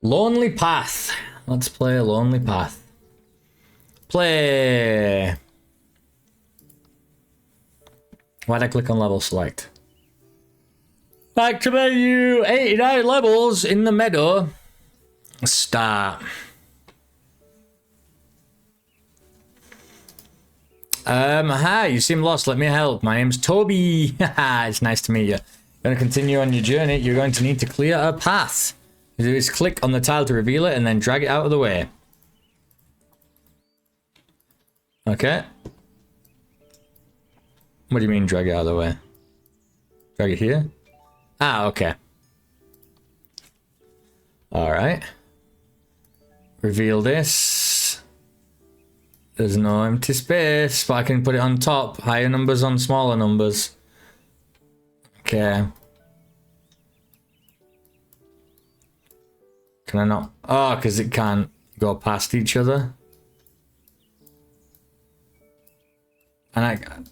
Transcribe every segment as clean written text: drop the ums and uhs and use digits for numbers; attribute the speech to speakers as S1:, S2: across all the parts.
S1: Lonely Path. Let's play a Lonely Path. Play. Why'd I click on level select? Back to menu. 89 levels in the meadow. Start. Hi, you seem lost. Let me help. My name's Toby. It's nice to meet you. Going to continue on your journey. You're going to need to clear a path. You do is click on the tile to reveal it and then drag it out of the way. Okay. What do you mean drag it out of the way? Drag it here? Ah, okay. Alright. Reveal this. There's no empty space, but I can put it on top. Higher numbers on smaller numbers. Okay. Can I not? Oh, because it can't go past each other. And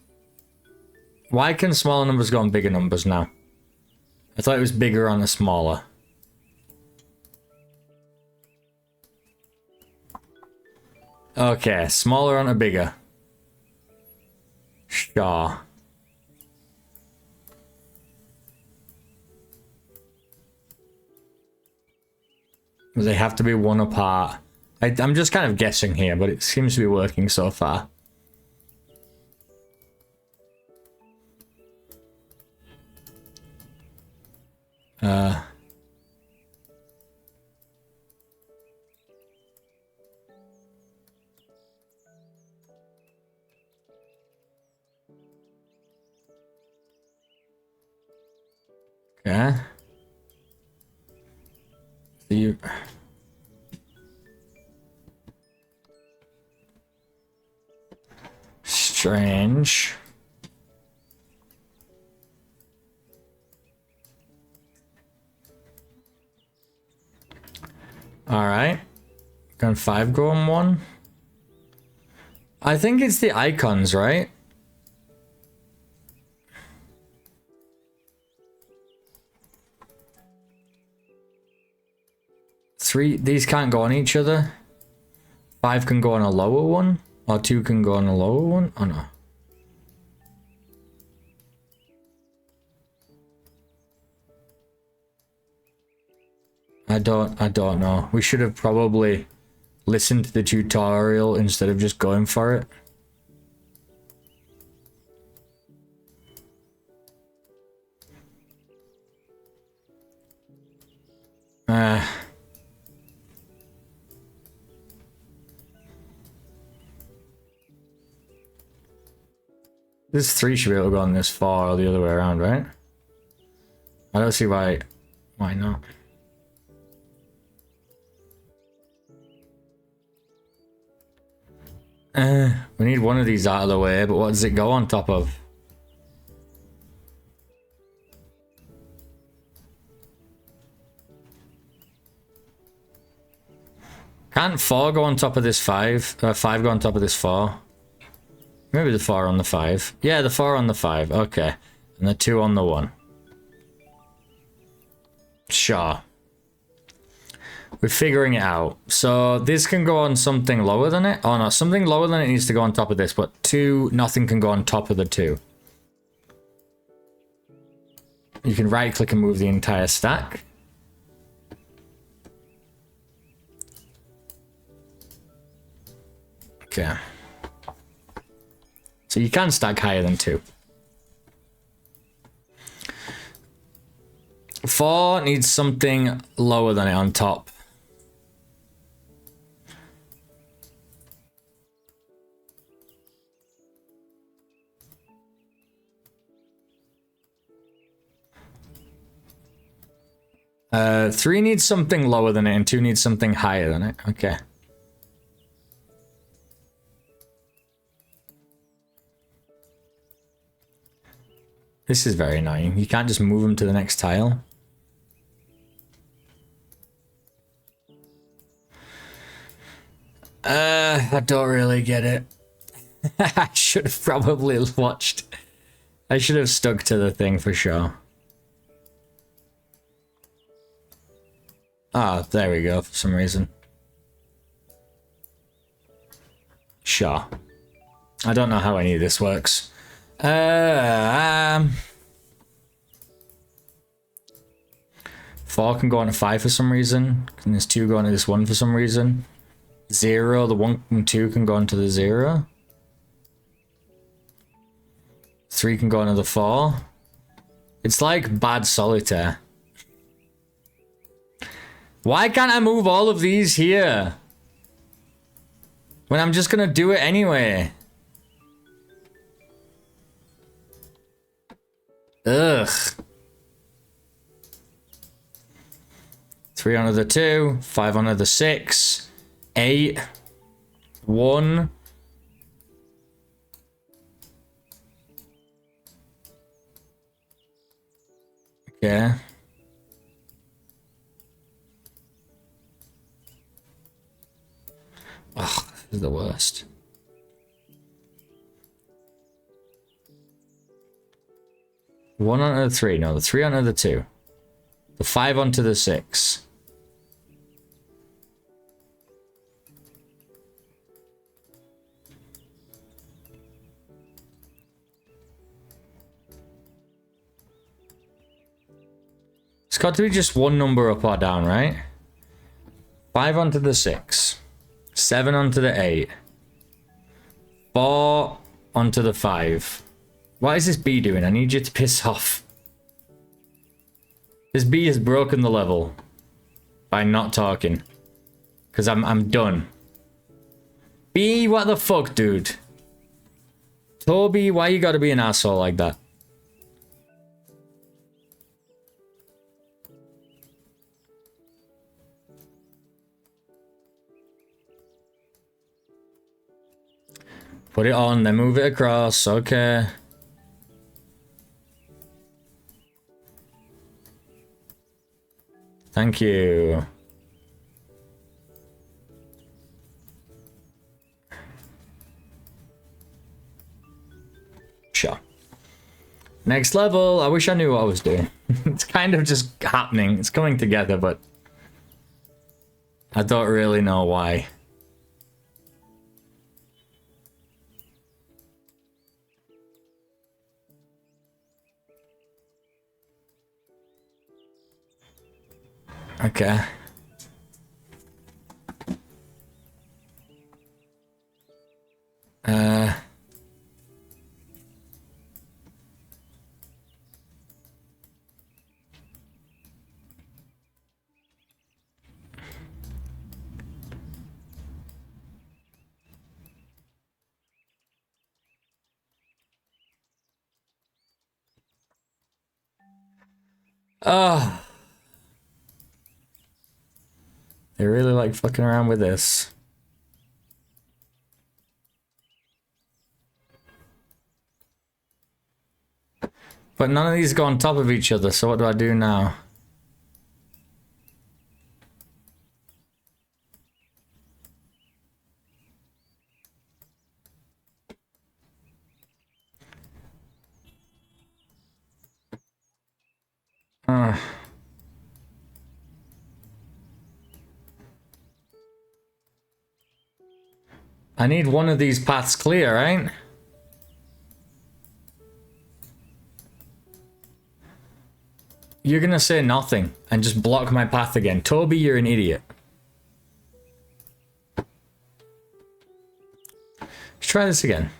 S1: why can smaller numbers go on bigger numbers now? I thought it was bigger on a smaller. Okay, smaller on a bigger. Sure. They have to be one apart. I'm just kind of guessing here, but it seems to be working so far. Okay. You. Strange. Alright. Can 5 go on 1? I think it's the icons, right? These can't go on each other. 5 can go on a lower one, or 2 can go on a lower one. Oh no. I don't know. We should have probably listened to the tutorial instead of just going for it. This 3 should be able to go on this 4 or the other way around, right? I don't see why not. We need one of these out of the way, but what does it go on top of? Can't 4 go on top of this 5? 5 go on top of this 4? Maybe the 4 on the 5. Yeah, the 4 on the 5. Okay. And the 2 on the 1. Sure. We're figuring it out. So this can go on something lower than it. Oh no, something lower than it needs to go on top of this, but 2, nothing can go on top of the 2. You can right click and move the entire stack. Okay. So you can stack higher than 2. 4 needs something lower than it on top. Three needs something lower than it, and 2 needs something higher than it. Okay. This is very annoying. You can't just move them to the next tile. I don't really get it. I should have probably watched. I should have stuck to the thing for sure. Ah, there we go, for some reason. Sure. I don't know how any of this works. 4 can go on to 5 for some reason. And this 2 go on to this 1 for some reason. 0, the 1 and 2 can go onto the 0. 3 can go onto the 4. It's like bad solitaire. Why can't I move all of these here? When I'm just gonna do it anyway. Ugh. 3 onto the 2, 5 onto the 6, 8, 1. Okay. Ugh, this is the worst. One onto the 3, no, the 3 onto the 2. The 5 onto the 6. It's got to be just one number up or down, right? 5 onto the 6. 7 onto the 8. 4 onto the 5. What is this bee doing? I need you to piss off. This bee has broken the level by not talking. Because I'm done. Bee, what the fuck, dude? Toby, why you gotta be an asshole like that? Put it on, then move it across. Okay. Thank you. Sure. Next level. I wish I knew what I was doing. It's kind of just happening. It's coming together, but I don't really know why. Okay. Oh. They really like fucking around with this. But none of these go on top of each other, so what do I do now? I need one of these paths clear, right? You're gonna say nothing and just block my path again. Toby, you're an idiot. Let's try this again.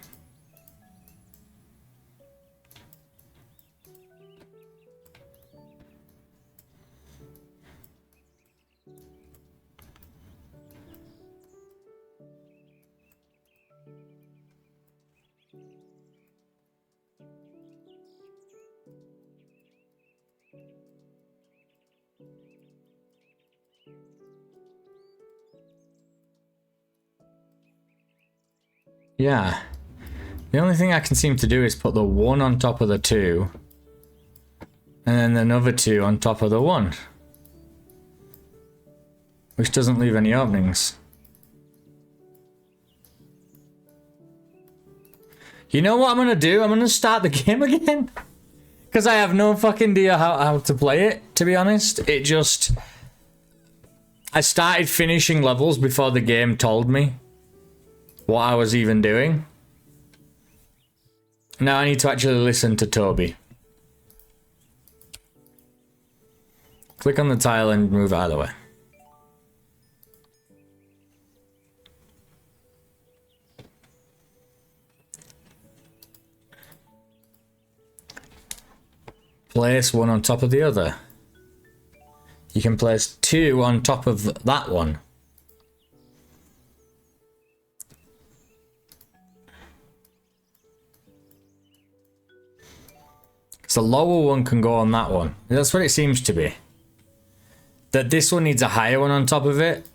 S1: Yeah. The only thing I can seem to do is put the 1 on top of the 2. And then another 2 on top of the 1. Which doesn't leave any openings. You know what I'm gonna do? I'm gonna start the game again. Because I have no fucking idea how to play it, to be honest. It just... I started finishing levels before the game told me what I was even doing. Now I need to actually listen to Toby. Click on the tile and move out of the way. Place one on top of the other. You can place two on top of that one. So the lower one can go on that one. That's what it seems to be. That this one needs a higher one on top of it,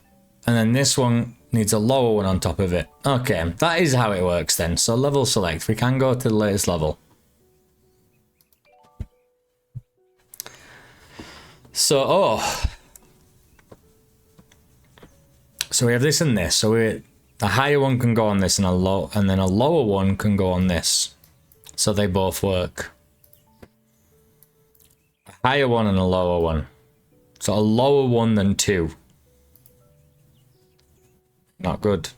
S1: and then this one needs a lower one on top of it. Okay, that is how it works then. So level select. We can go to the latest level. So, so we have this and this. So a higher one can go on this, and then a lower one can go on this. So they both work. A higher one and a lower one. So a lower one than two. Not good.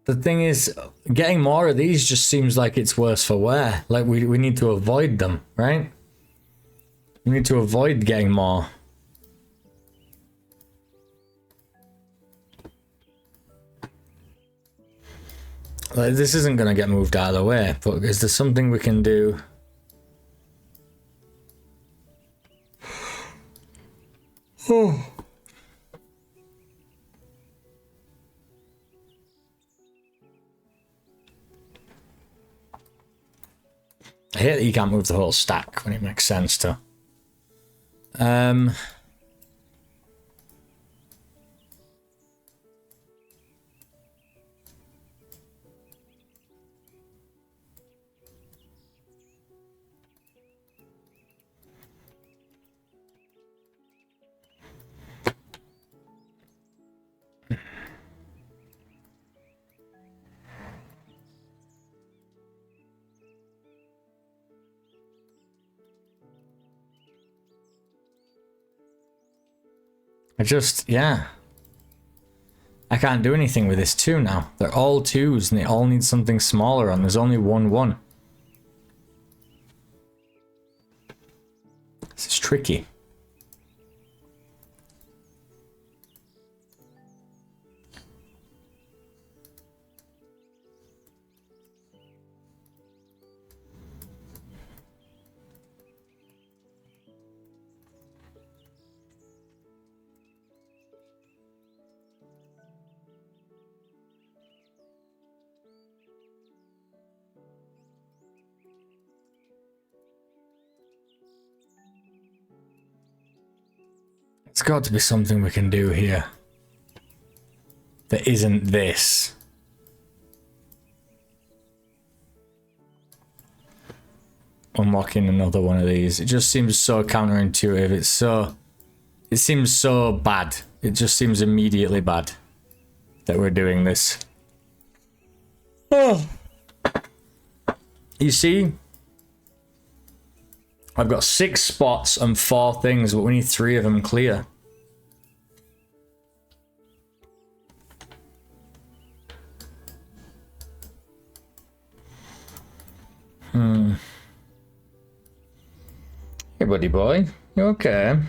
S1: The thing is, getting more of these just seems like it's worse for wear. Like we need to avoid them, right? We need to avoid getting more. Like, this isn't going to get moved out of the way, but is there something we can do? Oh. I hate that you can't move the whole stack when it makes sense to. Yeah. I can't do anything with this 2 now. They're all 2s and they all need something smaller, and there's only 1. This is tricky. There's got to be something we can do here that isn't this. Unlocking another one of these. It just seems so counterintuitive. It seems so bad. It just seems immediately bad that we're doing this. Oh. You see? I've got 6 spots and 4 things, but we need 3 of them clear. Hey, buddy boy. You okay?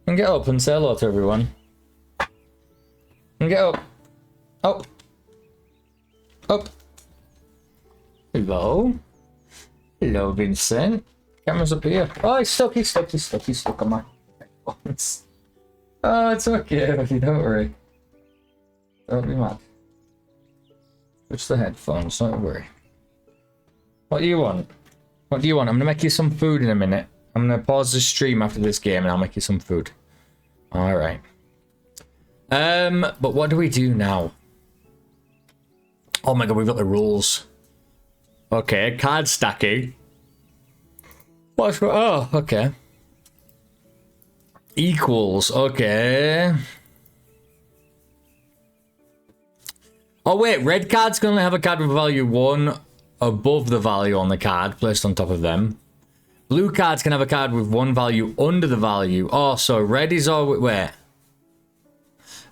S1: And get up and say hello to everyone. And get up. Up. Up. Hello. Hello, Vincent. Camera's up here. Oh, he's stuck on my headphones. Oh, it's okay, buddy, don't worry. Don't be mad. Switch the headphones, don't worry. What do you want? What do you want? I'm gonna make you some food in a minute. I'm gonna pause the stream after this game and I'll make you some food. All right. But what do we do now? Oh my god, we've got the rules. Okay, card stacking. What's oh, okay. Equals, okay. Oh wait, red cards can only have a card with value 1 above the value on the card placed on top of them. Blue cards can have a card with 1 value under the value. Oh, so red is always... Wait.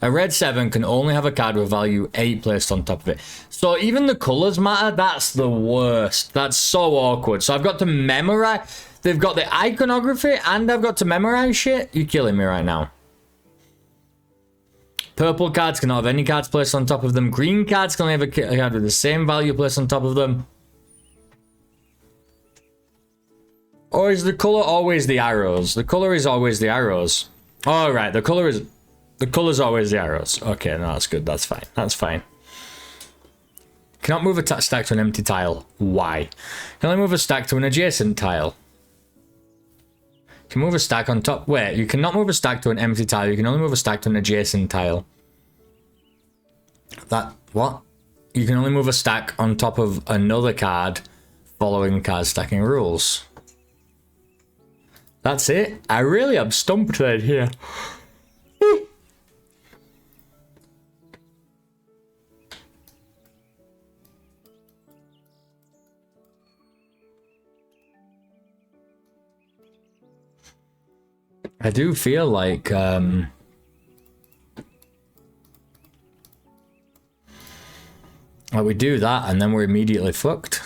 S1: A red 7 can only have a card with value 8 placed on top of it. So even the colours matter? That's the worst. That's so awkward. So I've got to memorize... They've got the iconography and I've got to memorize shit? You're killing me right now. Purple cards cannot have any cards placed on top of them. Green cards can only have a card with the same value placed on top of them. Or is the colour always the arrows? The colour is always the arrows. All right, the colour is... The colour's always the arrows. Okay, no, that's good. That's fine. That's fine. Cannot move a stack to an empty tile. Why? Can only move a stack to an adjacent tile. Can move a stack on top. Wait, you cannot move a stack to an empty tile. You can only move a stack to an adjacent tile. That, what? You can only move a stack on top of another card following card stacking rules. That's it? I really am stumped then here. I do feel like we do that and then we're immediately fucked.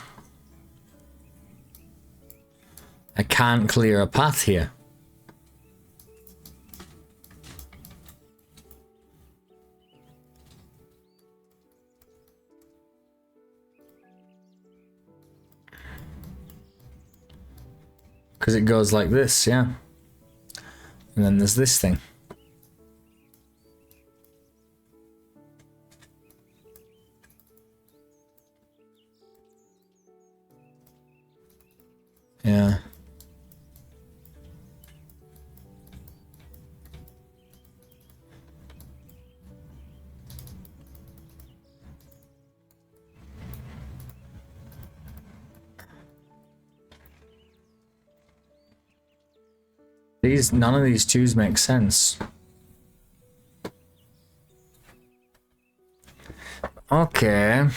S1: I can't clear a path here. Because it goes like this, yeah. And then there's this thing. Yeah. None of these twos make sense. Okay.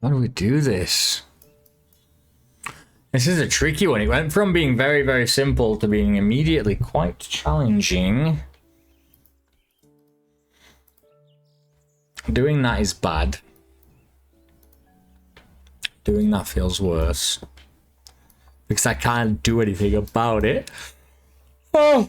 S1: How do we do this? This is a tricky one. It went from being very, very simple to being immediately quite challenging. Doing that is bad. Doing that feels worse. Because I can't do anything about it. Oh!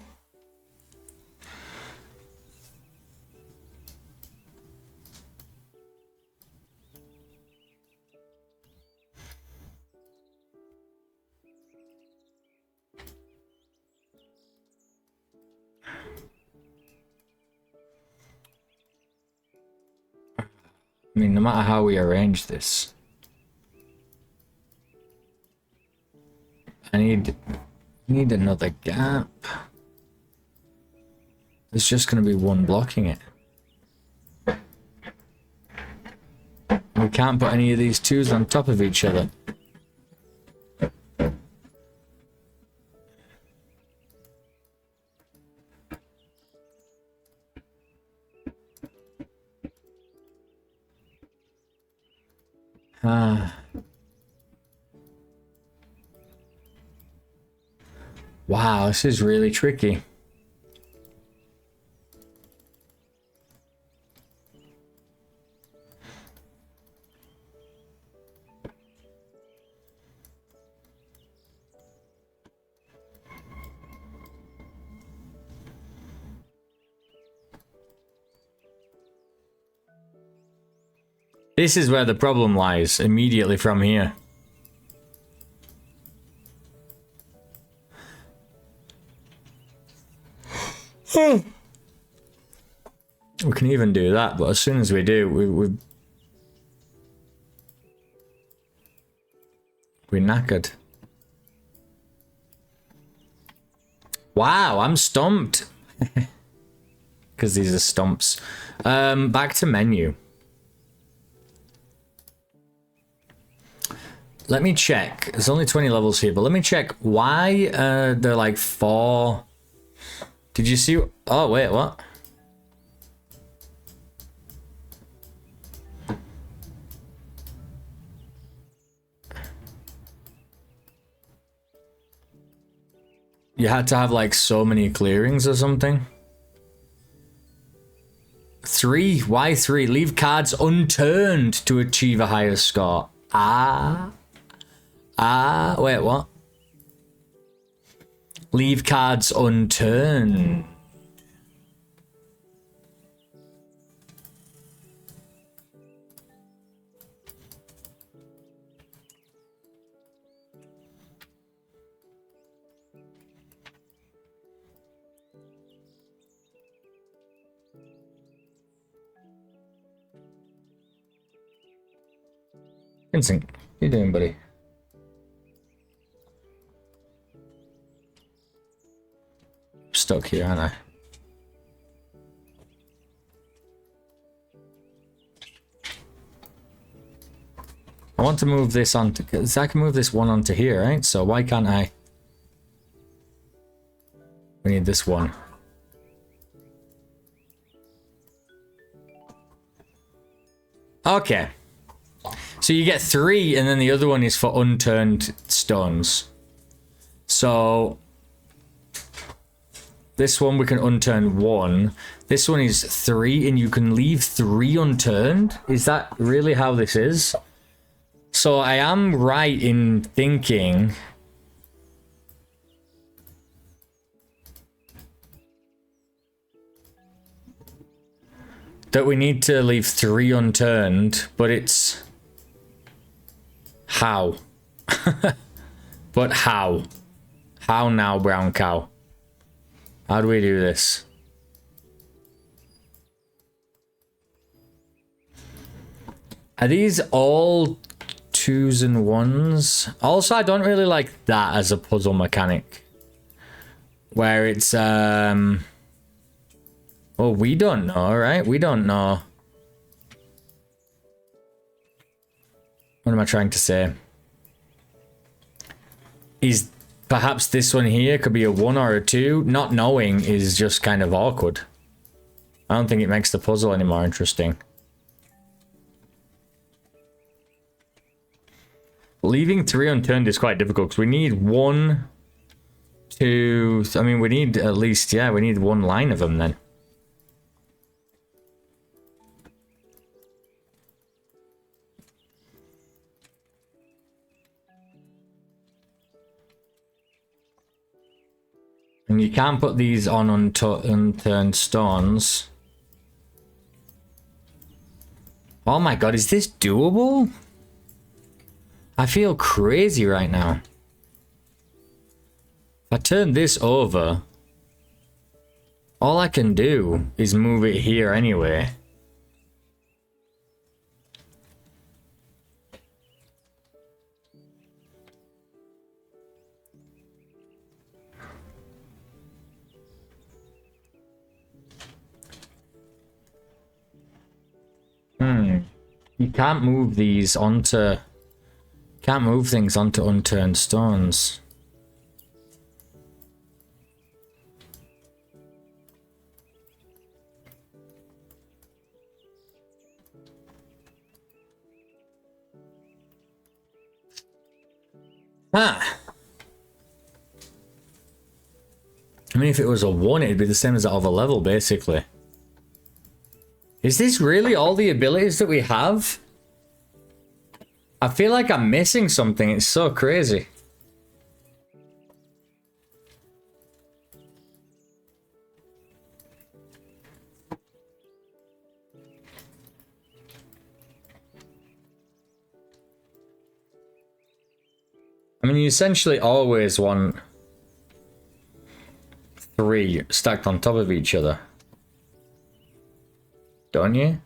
S1: I mean, no matter how we arrange this, I need another gap. There's just going to be one blocking it. We can't put any of these twos on top of each other. Wow, this is really tricky. This is where the problem lies, immediately from here. We can even do that, but as soon as we do, we're knackered. Wow, I'm stumped. Because these are stumps. Back to menu. Let me check. There's only 20 levels here, but let me check why they're like 4. Did you see? Oh, wait, what? You had to have like so many clearings or something. 3. Why 3? Leave cards unturned to achieve a higher score. Wait, what? Leave cards unturned. Vincent, what you doing, buddy? Stuck here, aren't I? I want to move this on to, because I can move this one onto here, right? So why can't I? We need this one. Okay. So you get 3, and then the other one is for unturned stones. So this one we can unturn 1. This one is 3, and you can leave 3 unturned. Is that really how this is? So I am right in thinking that we need to leave 3 unturned, but it's how? But how? How now, brown cow? How do we do this? Are these all 2s and 1s? Also, I don't really like that as a puzzle mechanic. Where it's, well, we don't know, right? We don't know. What am I trying to say? Is perhaps this one here could be a 1 or a 2? Not knowing is just kind of awkward. I don't think it makes the puzzle any more interesting. Leaving 3 unturned is quite difficult because we need 1, 2... I mean, we need at least, yeah, we need 1 line of them then. And you can't put these on unturned stones. Oh my god, is this doable? I feel crazy right now. If I turn this over, all I can do is move it here anyway. You can't move these onto... Can't move things onto unturned stones. Ah. I mean, if it was a 1, it'd be the same as that other level, basically. Is this really all the abilities that we have? I feel like I'm missing something. It's so crazy. I mean, you essentially always want 3 stacked on top of each other. Don't you?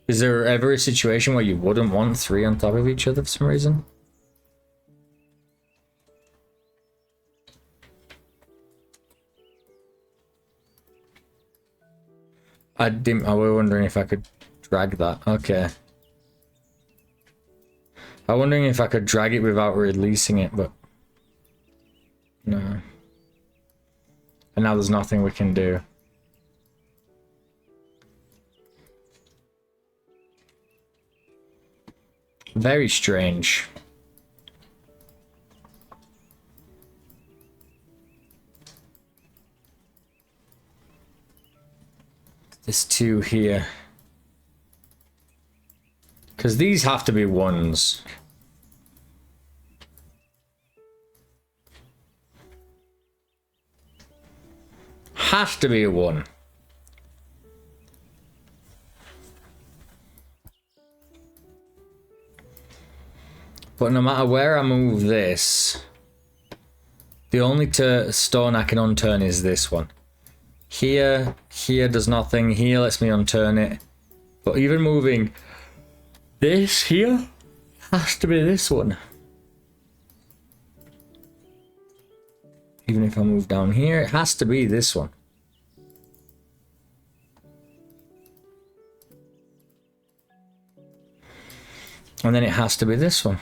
S1: Is there ever a situation where you wouldn't want 3 on top of each other for some reason? I was wondering if I could drag that. Okay. I'm wondering if I could drag it without releasing it, but no. And now there's nothing we can do. Very strange. This 2 here. Because these have to be 1s. Has to be a 1. But no matter where I move this, the only stone I can unturn is this one. Here does nothing. Here lets me unturn it. But even moving this here has to be this one. Even if I move down here, it has to be this one. And then it has to be this one.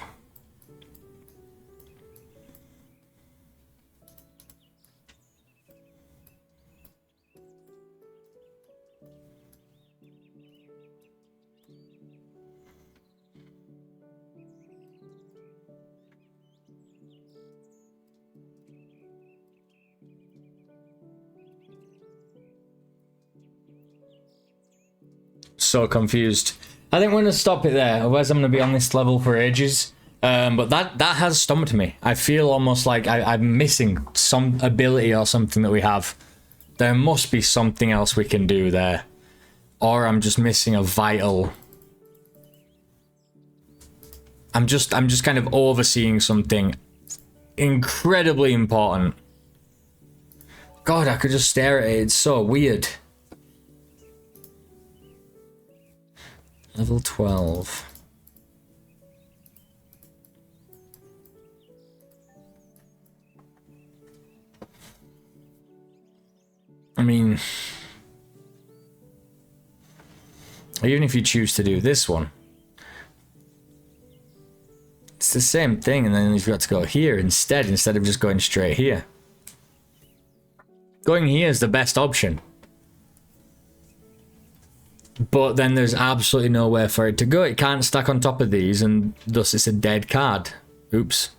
S1: So confused. I think we're going to stop it there, otherwise I'm going to be on this level for ages. But that has stumped me. I feel almost like I'm missing some ability or something that we have. There must be something else we can do there. Or I'm just missing a vital... I'm just kind of overseeing something incredibly important. God, I could just stare at it. It's so weird. Level 12. I mean, even if you choose to do this one, it's the same thing, and then you've got to go here instead of just going straight here. Going here is the best option. But then there's absolutely nowhere for it to go. It can't stack on top of these, and thus it's a dead card. Oops.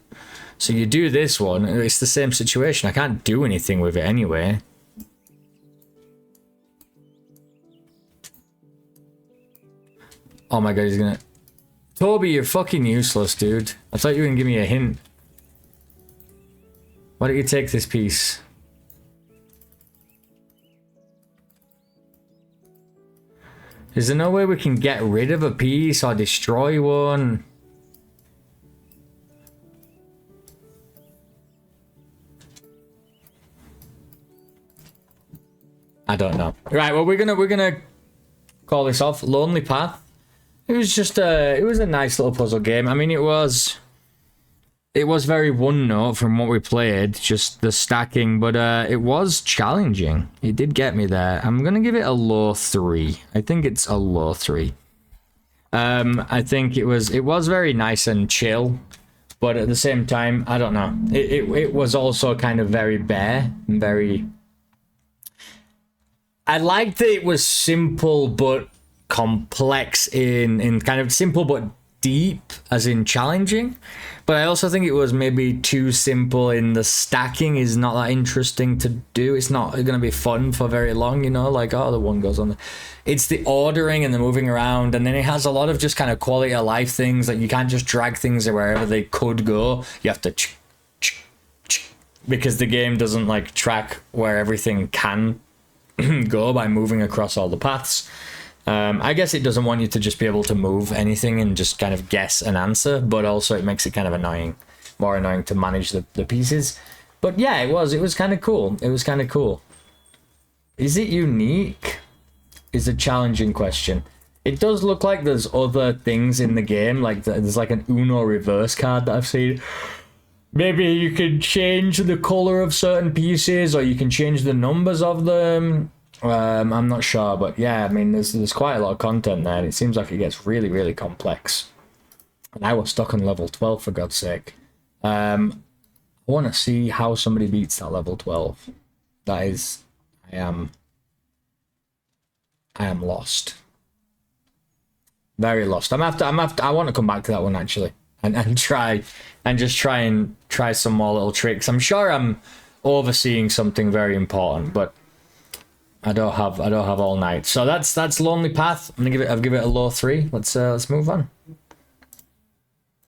S1: So you do this one, it's the same situation. I can't do anything with it anyway. Oh my god, he's gonna... Toby, you're fucking useless, dude. I thought you were gonna give me a hint. Why don't you take this piece? Is there no way we can get rid of a piece or destroy one? I don't know. Right, well we're gonna call this off. Lonely Path. It was just it was a nice little puzzle game. I mean, it was very one note from what we played, just the stacking, but it was challenging. It did get me there. I'm gonna give it a low 3. I think it's a low 3. I think it was very nice and chill, but at the same time, I don't know. It was also kind of very bare and very... I liked that it was simple but complex in kind of simple but deep. as in challenging, but I also think it was maybe too simple in the stacking is not that interesting to do. It's not going to be fun for very long, you know, like, oh, the one goes on. It's the ordering and the moving around, and then it has a lot of just kind of quality of life things. Like, you can't just drag things wherever they could go. You have to because the game doesn't like track where everything can go by moving across all the paths. I guess it doesn't want you to just be able to move anything and just kind of guess an answer, but also it makes it kind of annoying, more annoying to manage the pieces. But yeah, it was kind of cool. It was kind of cool. Is it unique? Is a challenging question. It does look like there's other things in the game, like there's like an Uno reverse card that I've seen. Maybe you can change the color of certain pieces, or you can change the numbers of them. I'm not sure, but yeah, I mean, there's quite a lot of content there, and it seems like it gets really, really complex. And I was stuck on level 12, for God's sake. I want to see how somebody beats that level 12. That is, I am lost. Very lost. I want to come back to that one actually, and try some more little tricks. I'm sure I'm overseeing something very important, but I don't have all night. So that's Lonely Path. I'll give it a low 3. Let's move on.